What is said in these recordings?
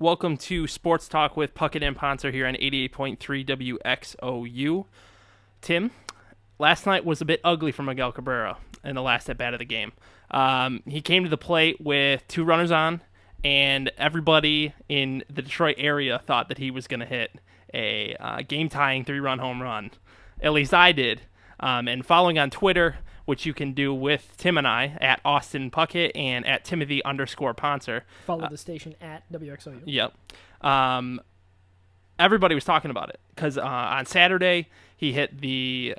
Welcome to Sports Talk with Puckett and Pontzer here on 88.3 WXOU. Tim, last night was a bit ugly for Miguel Cabrera in the last at bat of the game. He came to the plate with two runners on, and everybody in the Detroit area thought that he was going to hit a game-tying three-run home run. At least I did. And following on Twitter, which you can do with Tim and I at Austin Puckett and at Timothy_Pontzer. Follow the station at WXOU. Yep. Everybody was talking about it because on Saturday he hit the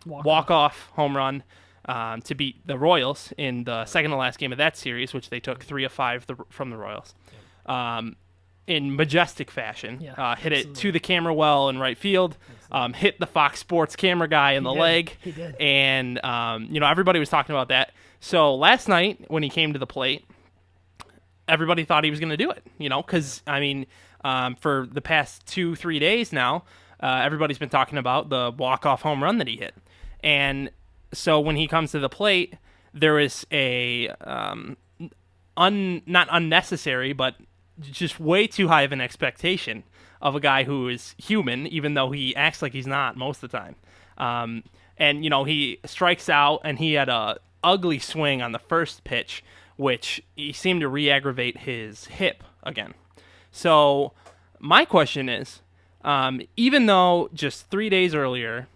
walk-off home run to beat the Royals in the second to last game of that series, which they took 3 of 5 from the Royals. In majestic fashion. Yeah, hit it to the camera well in right field, hit the Fox Sports camera guy in the leg. He did. And, everybody was talking about that. So last night when he came to the plate, everybody thought he was going to do it, because, for the past 2-3 days now, everybody's been talking about the walk-off home run that he hit. And so when he comes to the plate, there is a not unnecessary, but just way too high of an expectation of a guy who is human, even though he acts like he's not most of the time. He strikes out, and he had a ugly swing on the first pitch, which he seemed to re-aggravate his hip again. So my question is, even though just 2 days earlier,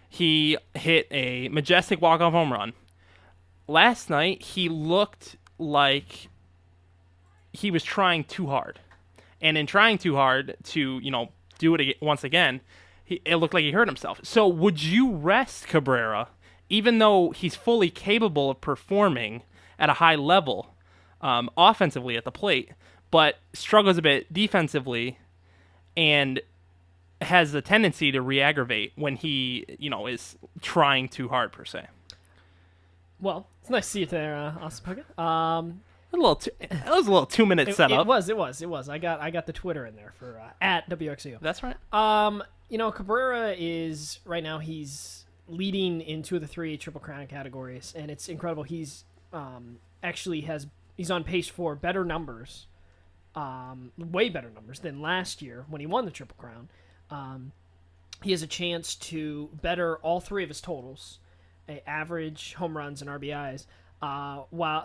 he hit a majestic walk-off home run, last night he looked like he was trying too hard. And in trying too hard to, do it once again, it looked like he hurt himself. So would you rest Cabrera, even though he's fully capable of performing at a high level offensively at the plate, but struggles a bit defensively and has the tendency to re-aggravate when he, is trying too hard, per se? Well, it's nice to see you there, Austin Puckett. That was a little 2-minute setup. It was. I got the Twitter in there for at WXU. That's right. Cabrera is right now he's leading in 2 of the 3 Triple Crown categories, and it's incredible. He's he's on pace for better numbers, way better numbers than last year when he won the Triple Crown. He has a chance to better all 3 of his totals, average, home runs, and RBIs.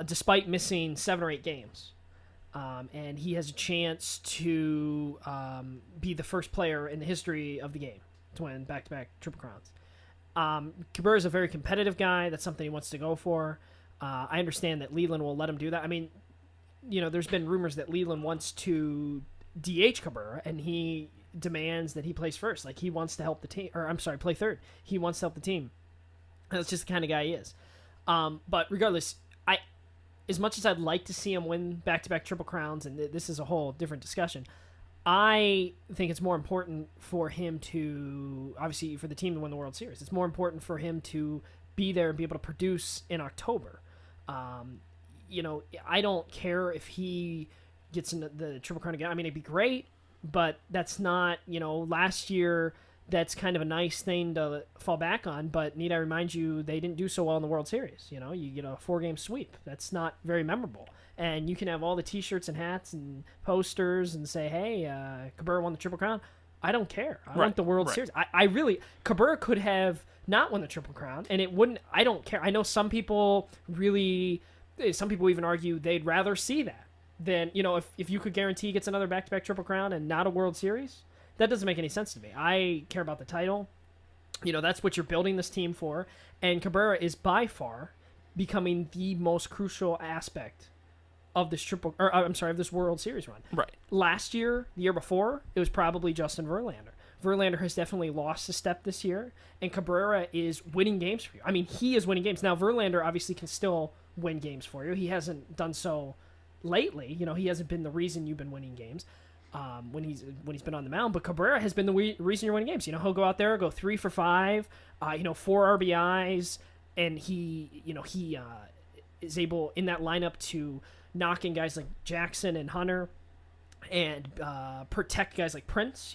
Despite missing 7 or 8 games, and he has a chance to be the first player in the history of the game to win back-to-back Triple Crowns. Cabrera is a very competitive guy. That's something he wants to go for. I understand that Leland will let him do that. I mean, there's been rumors that Leland wants to DH Cabrera, and he demands that he plays first. Like, he wants to help the team, play third. He wants to help the team. That's just the kind of guy he is. But regardless, as much as I'd like to see him win back-to-back Triple Crowns, and this is a whole different discussion, I think it's more important for him to, obviously for the team to win the World Series, it's more important for him to be there and be able to produce in October. I don't care if he gets into the Triple Crown again. I mean, it'd be great, but that's not, last year that's kind of a nice thing to fall back on, but need I remind you, they didn't do so well in the World Series. You get a 4-game sweep. That's not very memorable. And you can have all the T-shirts and hats and posters and say, hey, Cabrera won the Triple Crown. I don't care. I want the World Series. Cabrera could have not won the Triple Crown, and it wouldn't, I don't care. I know some people even argue they'd rather see that than, if you could guarantee he gets another back-to-back Triple Crown and not a World Series. That doesn't make any sense to me. I care about the title. That's what you're building this team for. And Cabrera is by far becoming the most crucial aspect of this of this World Series run. Right. Last year, the year before, it was probably Justin Verlander. Verlander has definitely lost a step this year, and Cabrera is winning games for you. I mean, he is winning games. Now, Verlander obviously can still win games for you. He hasn't done so lately. He hasn't been the reason you've been winning games. When he's been on the mound, but Cabrera has been the reason you're winning games. He'll go out there, go 3 for 5, 4 RBIs, and he is able in that lineup to knock in guys like Jackson and Hunter, and protect guys like Prince.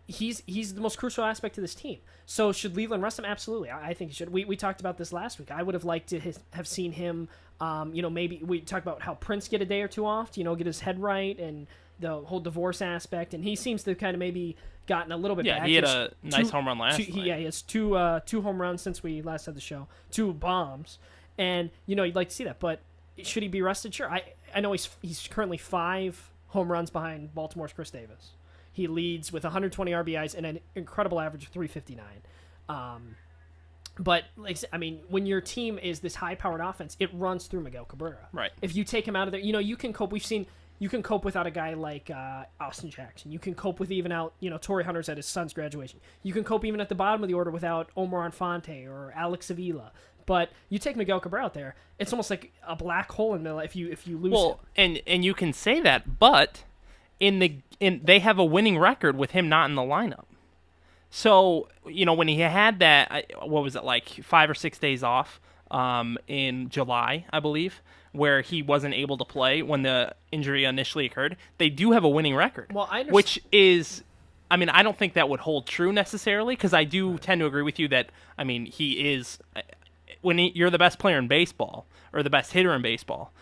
he's the most crucial aspect to this team. So should Leland rest him? Absolutely. I think he should. We talked about this last week. I would have liked to have seen him, maybe we talked about how Prince get a day or two off to, get his head right and the whole divorce aspect. And he seems to kind of maybe gotten a little bit back. He had a nice home run last night. He has two home runs since we last had the show, 2 bombs. And, you'd like to see that. But should he be rested? Sure. I know he's currently 5 home runs behind Baltimore's Chris Davis. He leads with 120 RBIs and an incredible average of 359. But when your team is this high-powered offense, it runs through Miguel Cabrera. Right. If you take him out of there, you can cope. We've seen you can cope without a guy like Austin Jackson. You can cope with even out, Torrey Hunter's at his son's graduation. You can cope even at the bottom of the order without Omar Infante or Alex Avila. But you take Miguel Cabrera out there, it's almost like a black hole in the middle if you lose him. And you can say that, but they have a winning record with him not in the lineup. So, when he had that, what was it, like 5 or 6 days off in July, I believe, where he wasn't able to play when the injury initially occurred, they do have a winning record. Well, I understand. Which is, I don't think that would hold true necessarily, because I do tend to agree with you that, he is, you're the best player in baseball, or the best hitter in baseball,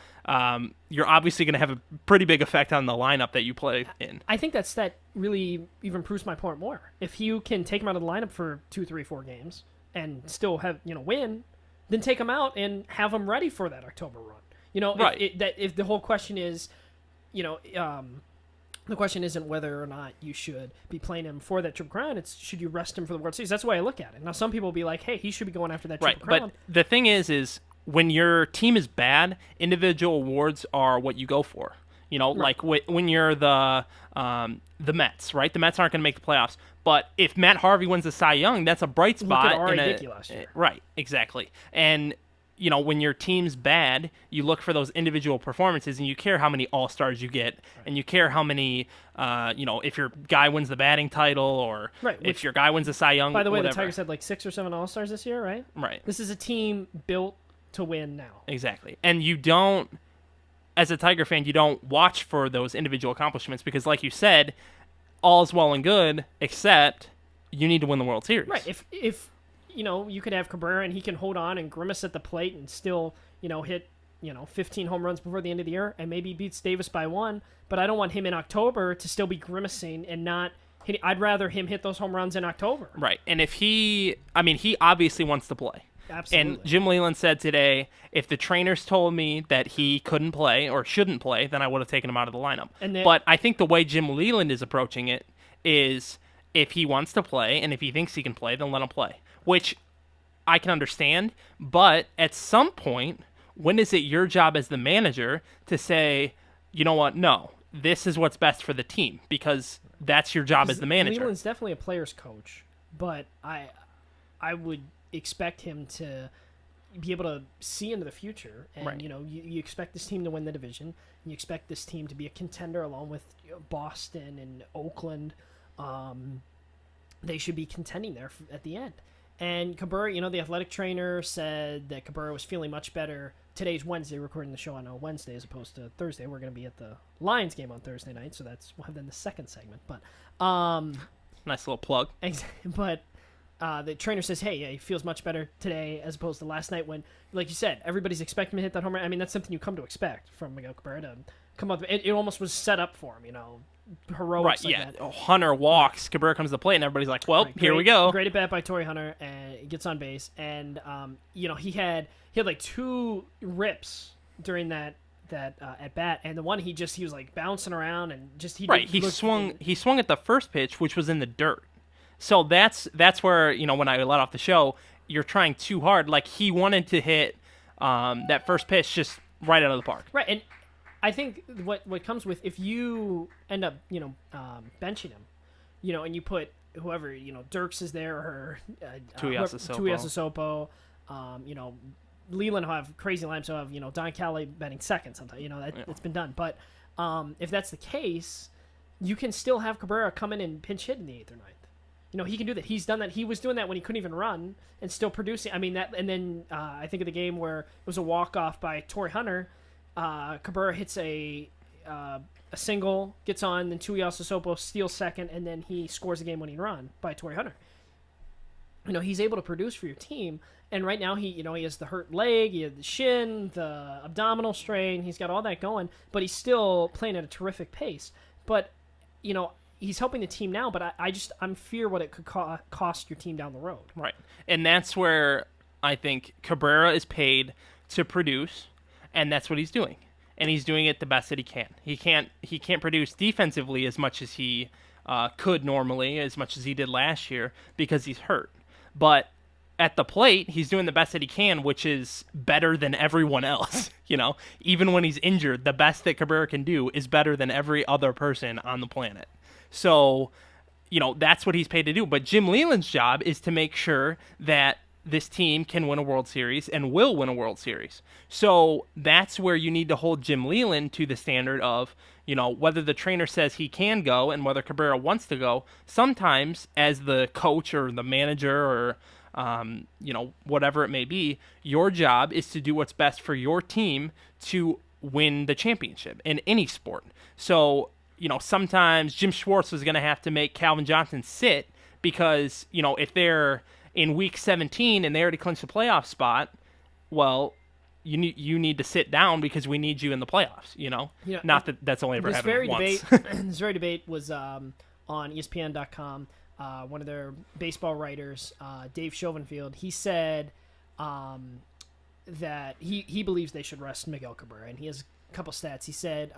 you're obviously going to have a pretty big effect on the lineup that you play in. I think that really even proves my point more. If you can take him out of the lineup for 2, 3, 4 games and still have win, then take him out and have him ready for that October run. Right. If the whole question is, the question isn't whether or not you should be playing him for that Triple Crown. It's should you rest him for the World Series. That's the way I look at it. Now, some people will be like, hey, he should be going after that Triple Crown. But the thing is when your team is bad, individual awards are what you go for. Like when you're the Mets, right? The Mets aren't going to make the playoffs. But if Matt Harvey wins the Cy Young, that's a bright spot. Look at R.A. Dickey last year. Right, exactly. And when your team's bad, you look for those individual performances, and you care how many All-Stars you get, and you care how many, if your guy wins the batting title, or if your guy wins the Cy Young. By the way, whatever. the Tigers had like 6 or 7 All-Stars this year, right? Right. This is a team built to win now. Exactly. And you don't, as a Tiger fan, you don't watch for those individual accomplishments because, like you said, all's well and good, except you need to win the World Series. Right. If you could have Cabrera and he can hold on and grimace at the plate and still, hit, 15 home runs before the end of the year and maybe beats Davis by 1, but I don't want him in October to still be grimacing and not hitting. I'd rather him hit those home runs in October. Right. And if he obviously wants to play. Absolutely. And Jim Leland said today, if the trainers told me that he couldn't play or shouldn't play, then I would have taken him out of the lineup. But I think the way Jim Leland is approaching it is if he wants to play and if he thinks he can play, then let him play, which I can understand. But at some point, when is it your job as the manager to say, you know what, no, this is what's best for the team, because that's your job as the manager. Leland's definitely a player's coach, but I would expect him to be able to see into the future, and right. You expect this team to win the division. You expect this team to be a contender along with Boston and Oakland. They should be contending there at the end. And Cabrera, the athletic trainer said that Cabrera was feeling much better. Today's Wednesday, recording the show on a Wednesday as opposed to Thursday. We're going to be at the Lions game on Thursday night, so we'll have then the second segment. But nice little plug. But the trainer says, hey, yeah, he feels much better today as opposed to last night when, like you said, everybody's expecting him to hit that home run. That's something you come to expect from Miguel Cabrera to come up. It almost was set up for him, heroics right, like that. Hunter walks, Cabrera comes to the plate, and everybody's like, well, here we go. Great at bat by Torrey Hunter, and he gets on base. And, he had like 2 rips during that at bat, and the one he was like bouncing around and just he swung at the first pitch, which was in the dirt. So that's where, when I let off the show, you're trying too hard. Like, he wanted to hit that first pitch just right out of the park. Right, and I think what comes with, if you end up, benching him, and you put whoever, Dirks is there, or Tuiasosopo, Leland will have crazy lineups, so have, Don Kelly batting second sometimes, it's been done. But if that's the case, you can still have Cabrera come in and pinch hit in the 8th or 9th. He can do that. He's done that. He was doing that when he couldn't even run and still producing. And then I think of the game where it was a walk-off by Torrey Hunter. Cabrera hits a a single, gets on, then Tuiasa Sopo steals second, and then he scores a game-winning run by Torrey Hunter. He's able to produce for your team, and right now he has the hurt leg, he has the shin, the abdominal strain, he's got all that going, but he's still playing at a terrific pace. But, he's helping the team now, but I'm fear what it could cost your team down the road. Right. And that's where I think Cabrera is paid to produce, and that's what he's doing. And he's doing it the best that he can. He can't produce defensively as much as he could normally, as much as he did last year, because he's hurt. But at the plate, he's doing the best that he can, which is better than everyone else. Even when he's injured, the best that Cabrera can do is better than every other person on the planet. So, that's what he's paid to do. But Jim Leyland's job is to make sure that this team can win a World Series and will win a World Series. So that's where you need to hold Jim Leyland to the standard of, whether the trainer says he can go and whether Cabrera wants to go. Sometimes as the coach or the manager or, whatever it may be, your job is to do what's best for your team to win the championship in any sport. So, sometimes Jim Schwartz was going to have to make Calvin Johnson sit because, if they're in week 17 and they already clinched the playoff spot, well, you need to sit down because we need you in the playoffs, Not that that's only ever happened once. This very debate was on ESPN.com. One of their baseball writers, Dave Chauvinfield, he said that he believes they should rest Miguel Cabrera, and he has a couple stats. He said,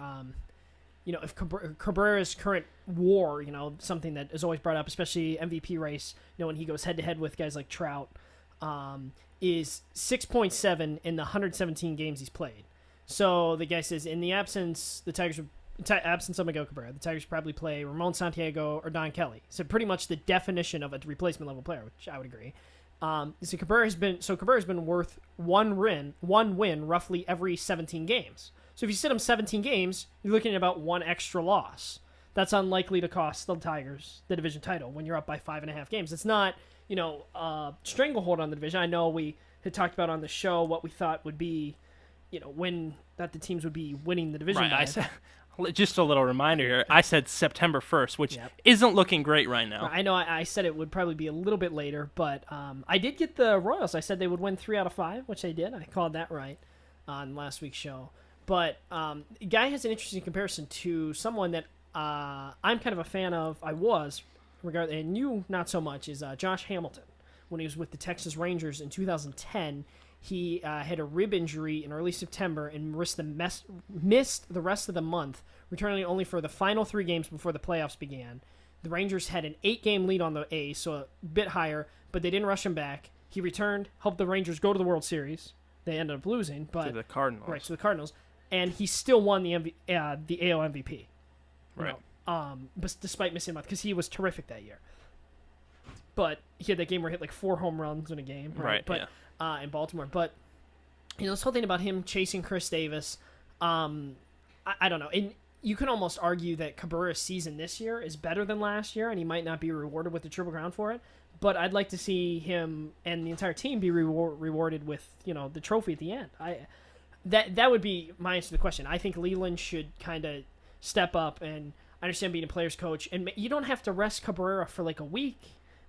if Cabrera's current WAR, something that is always brought up, especially MVP race, when he goes head-to-head with guys like Trout, is 6.7 in the 117 games he's played. So the guy says, in the absence of Miguel Cabrera, the Tigers probably play Ramon Santiago or Don Kelly. So pretty much the definition of a replacement level player, which I would agree. So Cabrera has been worth one win roughly every 17 games. So if you sit him 17 games, you're looking at about one extra loss. That's unlikely to cost the Tigers the division title when you're up by 5.5 games. It's not, stranglehold on the division. I know we had talked about on the show what we thought would be, that the teams would be winning the division. Right. I said, just a little reminder here. I said September 1st, which isn't looking great right now. I know I said it would probably be a little bit later, but I did get the Royals. I said they would win 3 out of 5, which they did. I called that right on last week's show. But Guy has an interesting comparison to someone that I'm kind of a fan of. And you not so much, is Josh Hamilton. When he was with the Texas Rangers in 2010, he had a rib injury in early September and missed the rest of the month, returning only for the final 3 games before the playoffs began. The Rangers had an 8-game lead on the A's, so a bit higher, but they didn't rush him back. He returned, helped the Rangers go to the World Series. They ended up losing, but to the Cardinals. Right, to the Cardinals. And he still won the AL MVP. Right. But despite missing a month, because he was terrific that year. But he had that game where he hit like 4 home runs in a game. Right. But in Baltimore. But this whole thing about him chasing Chris Davis, I don't know. And you can almost argue that Cabrera's season this year is better than last year, and he might not be rewarded with the Triple Crown for it. But I'd like to see him and the entire team be rewarded with the trophy at the end. That would be my answer to the question. I think Leland should kind of step up, and I understand being a player's coach. And you don't have to rest Cabrera for like a week,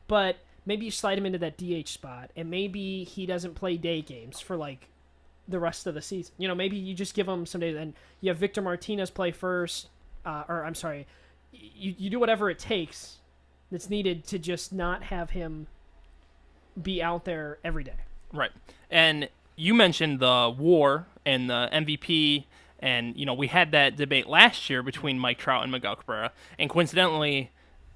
but maybe you slide him into that DH spot, and maybe he doesn't play day games for like the rest of the season. Maybe you just give him some days, and you have Victor Martinez play first, you do whatever it takes that's needed to just not have him be out there every day. Right. And you mentioned the WAR and the MVP, and we had that debate last year between Mike Trout and Miguel Cabrera, and coincidentally,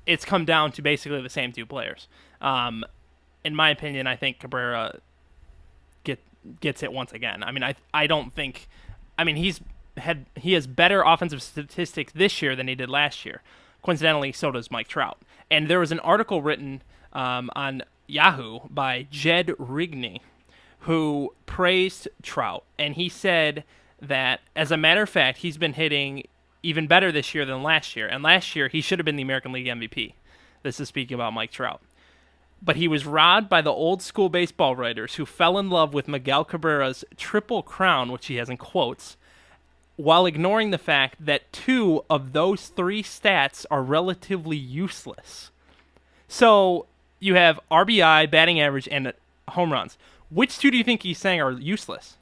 it's come down to basically the same 2 players. In my opinion, I think Cabrera gets it once again. I mean, I don't think. I mean, he has better offensive statistics this year than he did last year. Coincidentally, so does Mike Trout. And there was an article written on Yahoo by Jed Rigney, who praised Trout, and he said that, as a matter of fact, he's been hitting even better this year than last year. And last year, he should have been the American League MVP. This is speaking about Mike Trout. But he was robbed by the old-school baseball writers who fell in love with Miguel Cabrera's Triple Crown, which he has in quotes, while ignoring the fact that 2 of those 3 stats are relatively useless. So you have RBI, batting average, and home runs. Which 2 do you think he's saying are useless?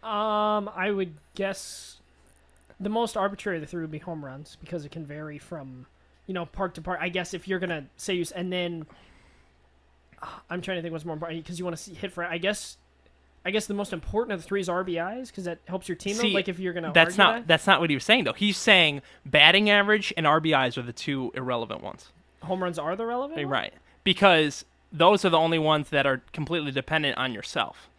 I would guess the most arbitrary of the three would be home runs because it can vary from, park to park. I guess if you're gonna say use, and then I'm trying to think what's more important because you want to hit for. I guess the most important of the three is RBIs because that helps your team. See, like if you're gonna that's argue not that's not what he was saying though. He's saying batting average and RBIs are the 2 irrelevant ones. home runs are the relevant one? Right. Because those are the only ones that are completely dependent on yourself.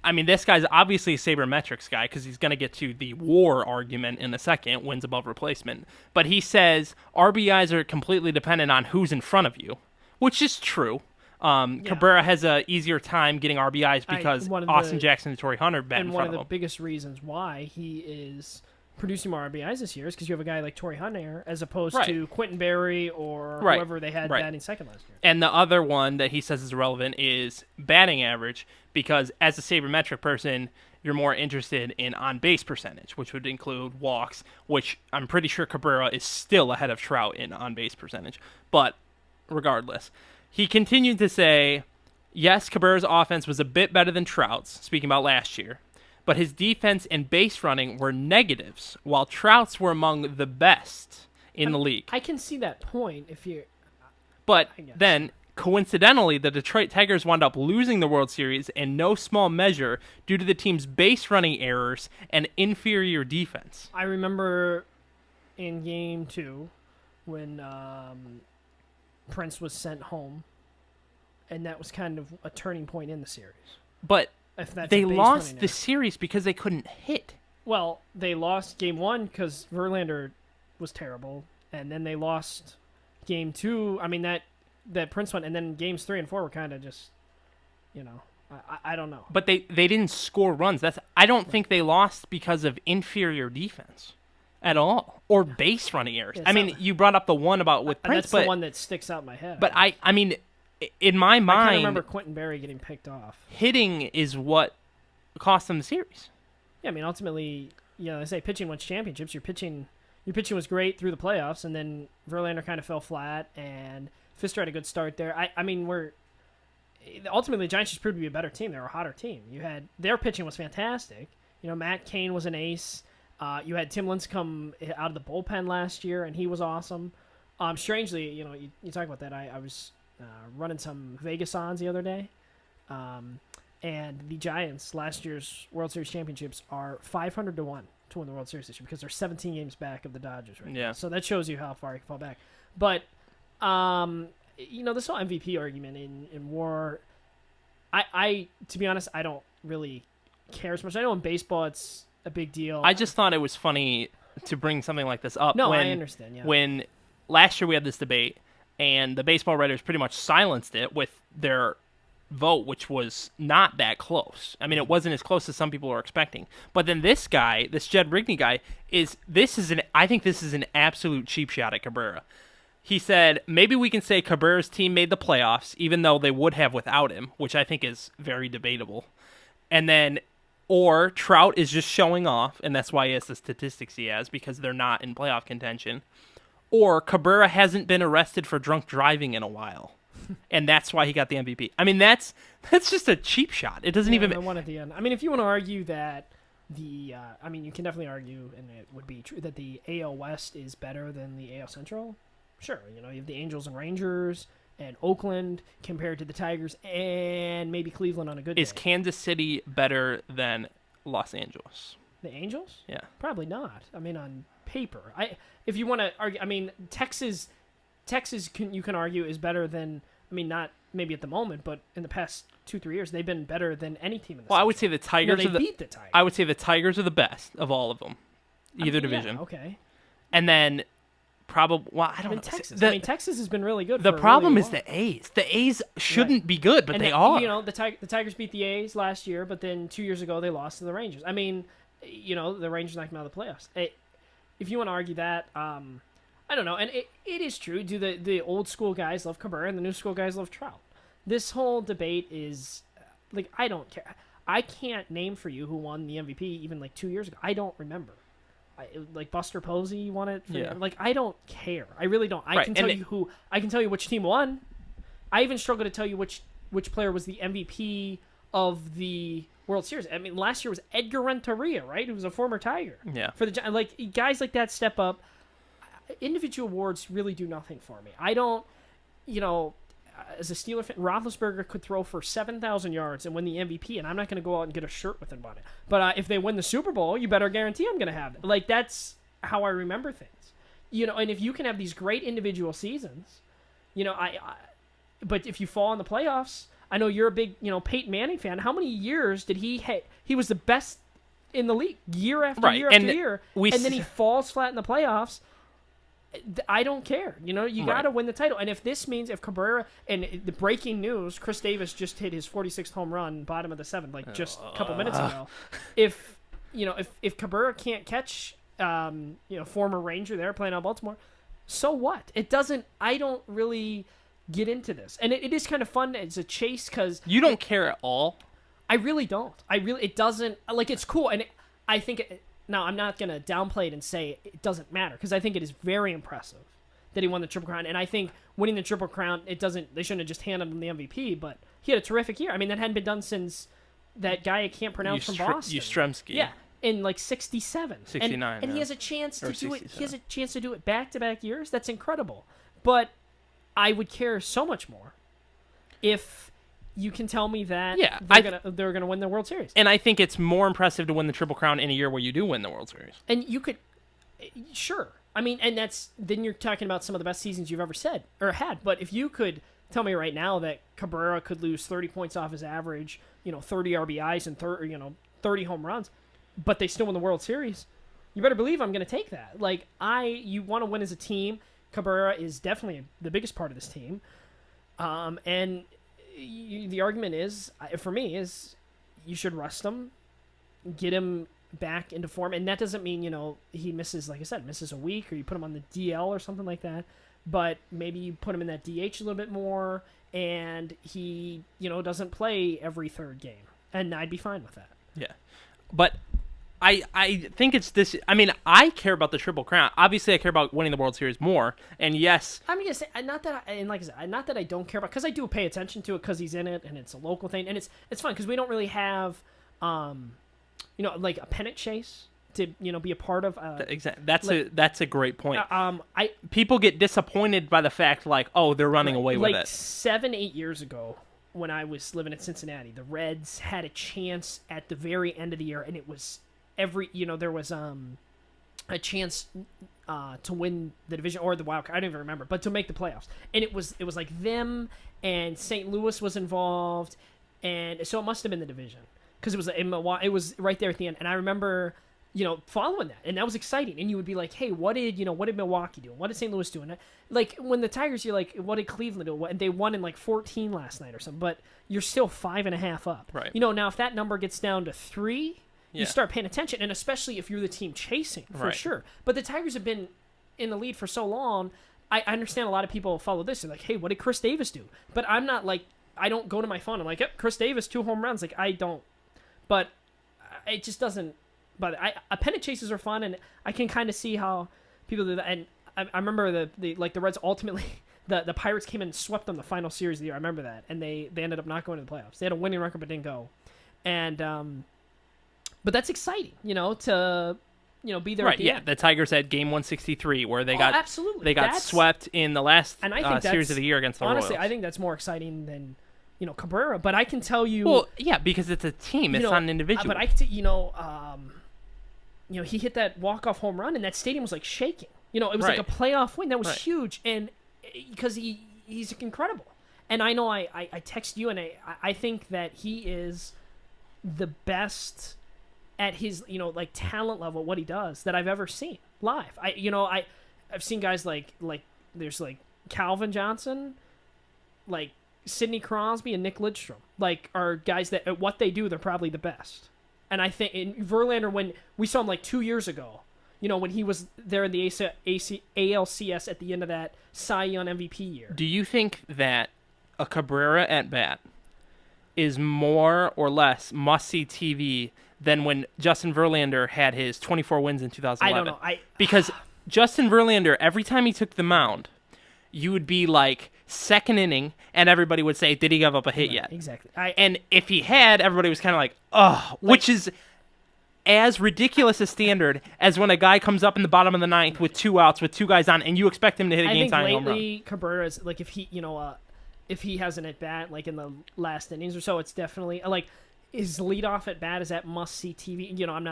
I mean, this guy's obviously a sabermetrics guy because he's going to get to the WAR argument in a second, wins above replacement. But he says RBIs are completely dependent on who's in front of you, which is true. Cabrera has a easier time getting RBIs because Austin Jackson and Torrey Hunter bat in front of him. And one of the biggest reasons why he is producing more RBIs this year is because you have a guy like Torrey Hunter as opposed to Quentin Berry or whoever they had batting second last year. And the other one that he says is relevant is batting average because as a sabermetric person, you're more interested in on-base percentage, which would include walks, which I'm pretty sure Cabrera is still ahead of Trout in on-base percentage. But regardless, he continued to say, yes, Cabrera's offense was a bit better than Trout's, speaking about last year, but his defense and base running were negatives, while Trout's were among the best in the league. I can see that point if you're... But then, coincidentally, the Detroit Tigers wound up losing the World Series in no small measure due to the team's base running errors and inferior defense. I remember in Game 2 when Prince was sent home, and that was kind of a turning point in the series. But they lost the series because they couldn't hit. Well, they lost Game 1 because Verlander was terrible, and then they lost Game 2. I mean, that Prince one, and then Games 3 and 4 were kind of just, I don't know. But they didn't score runs. I don't think they lost because of inferior defense at all or base running errors. I mean, you brought up the one about with Prince, that's the one that sticks out in my head. But I mean, in my mind, I can remember Quentin Berry getting picked off. Hitting is what cost them the series. Yeah, I mean, ultimately, they say pitching wins championships. Your pitching was great through the playoffs, and then Verlander kind of fell flat, and Fister had a good start there. I mean, ultimately the Giants just proved to be a better team. They were a hotter team. Their pitching was fantastic. Matt Cain was an ace. You had Tim Lincecum out of the bullpen last year, and he was awesome. Strangely, you talk about that. I was running some Vegas odds the other day, and the Giants last year's World Series championships are 500 to 1 to win the World Series this year because they're 17 games back of the Dodgers right now. So that shows you how far you can fall back. But this whole MVP argument in WAR, I to be honest, I don't really care as much. I know in baseball it's a big deal. I just thought it was funny to bring something like this up. No, I understand. Yeah. When last year we had this debate, and the baseball writers pretty much silenced it with their vote, which was not that close. I mean, it wasn't as close as some people were expecting. But then this guy, this Jed Rigney guy, I think this is an absolute cheap shot at Cabrera. He said, maybe we can say Cabrera's team made the playoffs, even though they would have without him, which I think is very debatable. And then, or Trout is just showing off, and that's why he has the statistics he has, because they're not in playoff contention. Or Cabrera hasn't been arrested for drunk driving in a while, and that's why he got the MVP. I mean, that's just a cheap shot. It doesn't even... The one at the end. I mean, if you want to argue that you can definitely argue, and it would be true, that the AL West is better than the AL Central. Sure, you have the Angels and Rangers and Oakland compared to the Tigers and maybe Cleveland on a good day. Is Kansas City better than Los Angeles? The Angels? Yeah. Probably not. I mean, on paper. If you want to argue, I mean, Texas you can argue is better than, I mean, not maybe at the moment, but in the past 2-3 years, they've been better than any team in the Central. I would say the Tigers beat the Tigers. I would say the Tigers are the best of all of them. Either division. Yeah, okay. And then probably, I don't know. Texas has been really good. The problem is the A's. The A's shouldn't be good, but they are. The Tigers beat the A's last year, but then 2 years ago they lost to the Rangers. I mean, the Rangers knocked them out of the playoffs. If you want to argue that, I don't know. And it is true. Do the old school guys love Cabrera and the new school guys love Trout? This whole debate is I don't care. I can't name for you who won the MVP even 2 years ago. I don't remember. like Buster Posey won it. Yeah. Like I don't care. I really don't. I Right, can and tell you who. I can tell you which team won. I even struggle to tell you which player was the MVP of the World Series. I mean, last year was Edgar Renteria, right? Who was a former Tiger. Yeah. For the like guys like that step up. Individual awards really do nothing for me. I don't. As a Steeler fan, Roethlisberger could throw for 7,000 yards and win the MVP, and I'm not going to go out and get a shirt with him on it. But if they win the Super Bowl, you better guarantee I'm going to have it. Like, that's how I remember things. And if you can have these great individual seasons, but if you fall in the playoffs, I know you're a big, Peyton Manning fan. How many years did he he was the best in the league year after year after year, and then he falls flat in the playoffs. I don't care. You got to win the title. And if this means if Cabrera, and the breaking news, Chris Davis just hit his 46th home run, bottom of the seventh, like just a couple minutes ago. If Cabrera can't catch, former Ranger there playing on Baltimore, so what? It doesn't. I don't really get into this, and it is kind of fun. It's a chase because you don't care at all. I really don't. It doesn't. Like, it's cool, and I think. Now, I'm not going to downplay it and say it doesn't matter, because I think it is very impressive that he won the Triple Crown. And I think winning the Triple Crown, they shouldn't have just handed him the MVP, but he had a terrific year. I mean, that hadn't been done since that guy I can't pronounce from Boston. Yastrzemski. Yeah, in like 67. 69. And he has a chance to do it. 67. He has a chance to do it back-to-back years. That's incredible. But I would care so much more if you can tell me that they're gonna win the World Series. And I think it's more impressive to win the Triple Crown in a year where you do win the World Series. And you could, sure. I mean, and then you're talking about some of the best seasons you've ever had. But if you could tell me right now that Cabrera could lose 30 points off his average, 30 RBIs and 30 home runs, but they still win the World Series, you better believe I'm going to take that. Like, you want to win as a team. Cabrera is definitely the biggest part of this team. And the argument is, for me, is you should rest him, get him back into form, and that doesn't mean he misses, like I said, misses a week, or you put him on the DL or something like that. But maybe you put him in that DH a little bit more, and he doesn't play every third game, and I'd be fine with that. Yeah, but I think it's this. I mean, I care about the Triple Crown. Obviously, I care about winning the World Series more. And yes, I'm gonna say not that I don't care about, because I do pay attention to it because he's in it and it's a local thing, and it's fun because we don't really have, like a pennant chase to be a part of. Exactly. That's a great point. I People get disappointed by the fact they're running away with it. 7-8 years ago, when I was living in Cincinnati, the Reds had a chance at the very end of the year, and it was. There was a chance to win the division or the wild card. I don't even remember, but to make the playoffs. And it was like them, and St. Louis was involved, and so it must have been the division, because it was in Milwaukee. It was right there at the end, and I remember following that, and that was exciting. And you would be like, hey, what did Milwaukee do? What did St. Louis do? And like when the Tigers, you're like, what did Cleveland do? And they won in like 14 last night or something, but you're still 5.5 up. Right. Now if that number gets down to 3. Yeah. You start paying attention, and especially if you're the team chasing, for sure. But the Tigers have been in the lead for so long. I understand a lot of people follow this. They're like, hey, what did Chris Davis do? But I'm not like, I don't go to my phone. I'm like, yep, Chris Davis, 2 home runs. Like, I don't. But it just doesn't. But pennant chases are fun, and I can kind of see how people do that. And I remember the Reds ultimately, the Pirates came in and swept them the final series of the year. I remember that. And they ended up not going to the playoffs. They had a winning record but didn't go. And but that's exciting, to be there. Right? At the Yeah, end. the Tigers had Game 163 where they got absolutely. They got swept in the last and I think series of the year against the Royals. Honestly, I think that's more exciting than Cabrera. But I can tell you, well, yeah, because it's a team, it's not an individual. But I can he hit that walk-off home run, and that stadium was like shaking. It was like a playoff win. That was huge, and because he's incredible. And I know I text you, and I think that he is the best at his talent level, what he does, that I've ever seen live. I've seen guys like there's like Calvin Johnson, like Sidney Crosby and Nick Lidstrom, are guys that at what they do, they're probably the best. And I think in Verlander, when we saw him 2 years ago, when he was there in the ALCS at the end of that Cy Young MVP year. Do you think that a Cabrera at bat is more or less must-see TV than when Justin Verlander had his 24 wins in 2011. I don't know. Because Justin Verlander, every time he took the mound, you would be like second inning, and everybody would say, "Did he give up a hit yet?" Exactly. And if he had, everybody was kind of like, "Oh," which is as ridiculous a standard as when a guy comes up in the bottom of the ninth with 2 outs, with 2 guys on, and you expect him to hit a game-tying home run. I think lately Cabrera's, like, if he has an at-bat, like in the last innings or so, it's definitely, like, his leadoff at-bat is that must-see TV. I'm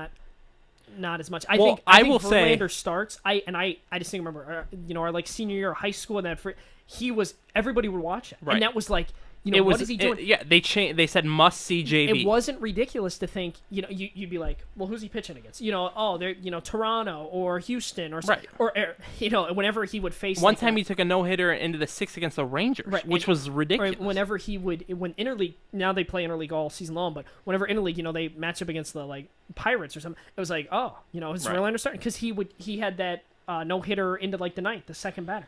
not as much. I think Verlander starts. I just think, remember, our like senior year of high school, and that everybody would watch it, right. And that was like, what is he doing? They said must see JV. It wasn't ridiculous to think, you'd be like, well, who's he pitching against? They're Toronto or Houston or right. or whenever he would face. One time he took a no-hitter into the 6th against the Rangers, right. Which was ridiculous. Whenever when interleague, now they play interleague all season long, but whenever interleague, they match up against the like Pirates or something, it was like, is right. Verlander starting? Because he had that no-hitter into like the ninth, the second batter.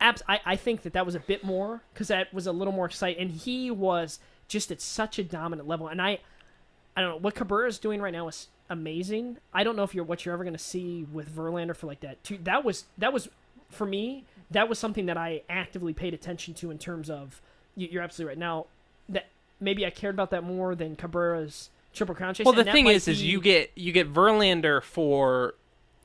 I think that was a bit more, because that was a little more exciting, and he was just at such a dominant level. And I don't know what Cabrera's doing right now is amazing. I don't know what you're ever going to see with Verlander for like that too. That was for me. That was something that I actively paid attention to in terms of. You're absolutely right. Now that maybe I cared about that more than Cabrera's Triple Crown chase. Well, the thing is you get Verlander for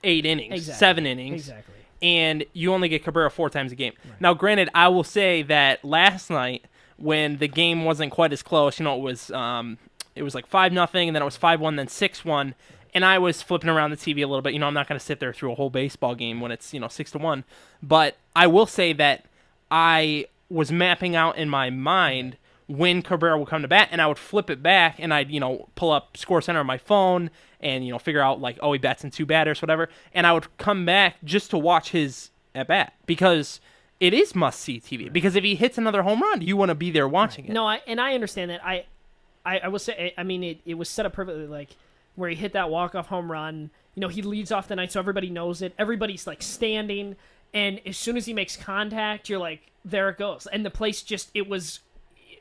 8 innings, exactly. 7 innings, exactly. And you only get Cabrera 4 times a game. Right. Now, granted, I will say that last night, when the game wasn't quite as close, it was like 5-0, and then it was 5-1, then 6-1, and I was flipping around the TV a little bit. I'm not going to sit there through a whole baseball game when it's 6-1. But I will say that I was mapping out in my mind when Cabrera would come to bat, and I would flip it back, and I'd pull up Score Center on my phone and figure out like, he bats in 2 batters, whatever, and I would come back just to watch his at bat, because it is must see TV. Because if he hits another home run, you want to be there watching it. No, I understand that. I will say, I mean, it was set up perfectly, like where he hit that walk-off home run. He leads off the night, so everybody knows it. Everybody's like standing, and as soon as he makes contact, you're like, there it goes, and the place it was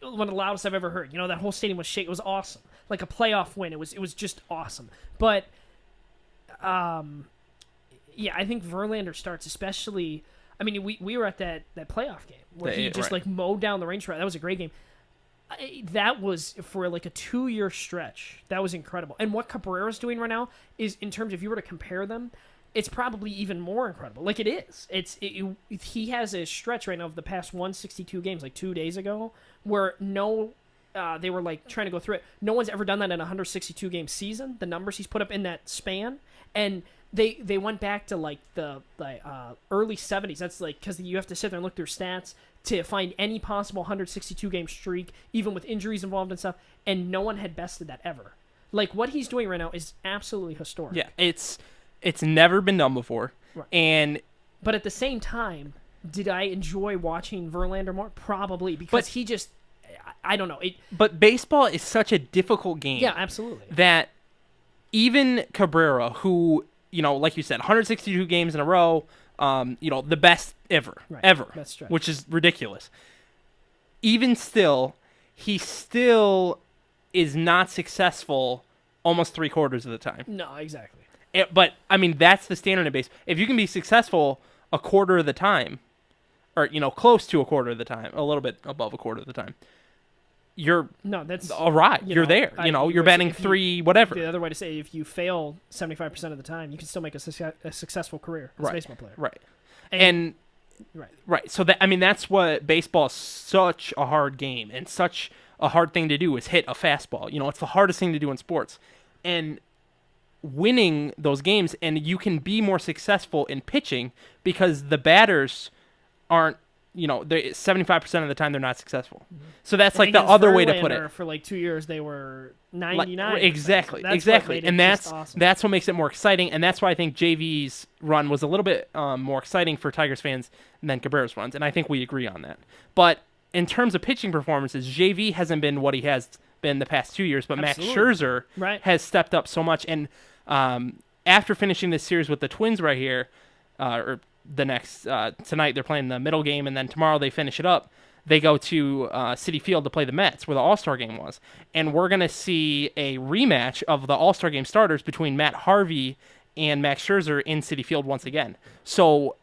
one of the loudest I've ever heard. That whole stadium was shaking. It was awesome, like a playoff win. It was just awesome. But, I think Verlander starts, especially. I mean, we were at that playoff game where he just like mowed down the range. That was a great game. That was for like a 2-year stretch. That was incredible. And what Cabrera's doing right now is, in terms, if you were to compare them, it's probably even more incredible. Like it is. He has a stretch right now of the past 162 games, like 2 days ago, where they were like trying to go through it. No one's ever done that in a 162 game season. The numbers he's put up in that span, and they went back to like the early 70s. That's like, because you have to sit there and look through stats to find any possible 162 game streak, even with injuries involved and stuff. And no one had bested that ever. Like what he's doing right now is absolutely historic. Yeah, it's never been done before. Right. But at the same time, did I enjoy watching Verlander more? Probably, because he just, I don't know. But baseball is such a difficult game. Yeah, absolutely. That even Cabrera, who, like you said, 162 games in a row, the best ever, which is ridiculous. Even still, he still is not successful almost 3/4 of the time. No, exactly. But, I mean, that's the standard in baseball. If you can be successful 1/4 of the time, or, close to 1/4 of the time, a little bit above 1/4 of the time, that's all right. You're there. You're batting 3, whatever. The other way to say, if you fail 75% of the time, you can still make a successful career as a baseball player. Right. And right. So that's what baseball is, such a hard game, and such a hard thing to do is hit a fastball. It's the hardest thing to do in sports. And winning those games, and you can be more successful in pitching because the batters aren't, 75% of the time they're not successful. Mm-hmm. So that's like the other way to put it. For like 2 years they were 99. Exactly. And awesome. That's what makes it more exciting, and that's why I think JV's run was a little bit more exciting for Tigers fans than Cabrera's runs, and I think we agree on that. But in terms of pitching performances, JV hasn't been what he has been the past 2 years, but Absolutely. Max Scherzer has stepped up so much, and after finishing this series with the Twins right here, or the next tonight they're playing the middle game, and then tomorrow they finish it up. they go to Citi Field to play the Mets, where the All-Star game was. And we're going to see a rematch of the All-Star game starters between Matt Harvey and Max Scherzer in Citi Field once again. So,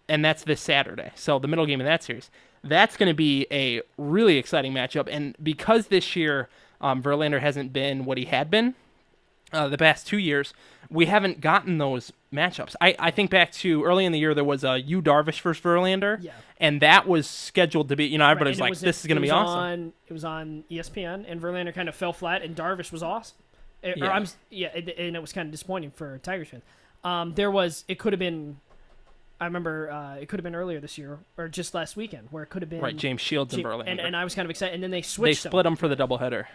and that's this Saturday. So the middle game of that series. That's going to be a really exciting matchup. And because this year Verlander hasn't been what he had been the past 2 years, we haven't gotten those matchups. I think back to early in the year, there was a Yu Darvish versus Verlander, Yeah. and that was scheduled to be, everybody was And like, this is going to be awesome. It was on ESPN, and Verlander kind of fell flat, and Darvish was awesome. Yeah. And it was kind of disappointing for Tigers fans. It could have been, I remember it could have been earlier this year, or just last weekend, where it could have been. Right, James Shields and Verlander. And I was kind of excited, and then they They switched split them for the doubleheader.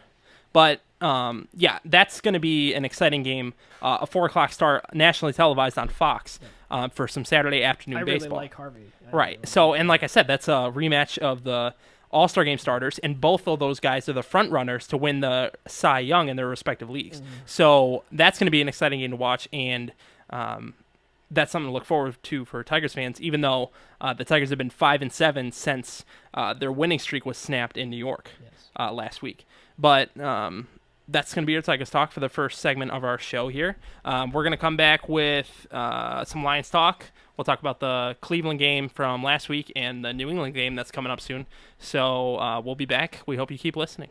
But, yeah, that's going to be an exciting game. A 4 o'clock start, nationally televised on Fox for some Saturday afternoon I really baseball. like Harvey. Right. So, and like I said, that's a rematch of the All-Star Game starters, and both of those guys are the front runners to win the Cy Young in their respective leagues. So that's going to be an exciting game to watch, and that's something to look forward to for Tigers fans, even though the Tigers have been 5-7 since their winning streak was snapped in New York last week. But that's going to be our Tigers talk for the first segment of our show here. We're going to come back with some Lions talk. We'll talk about the Cleveland game from last week and the New England game that's coming up soon. So we'll be back. We hope you keep listening.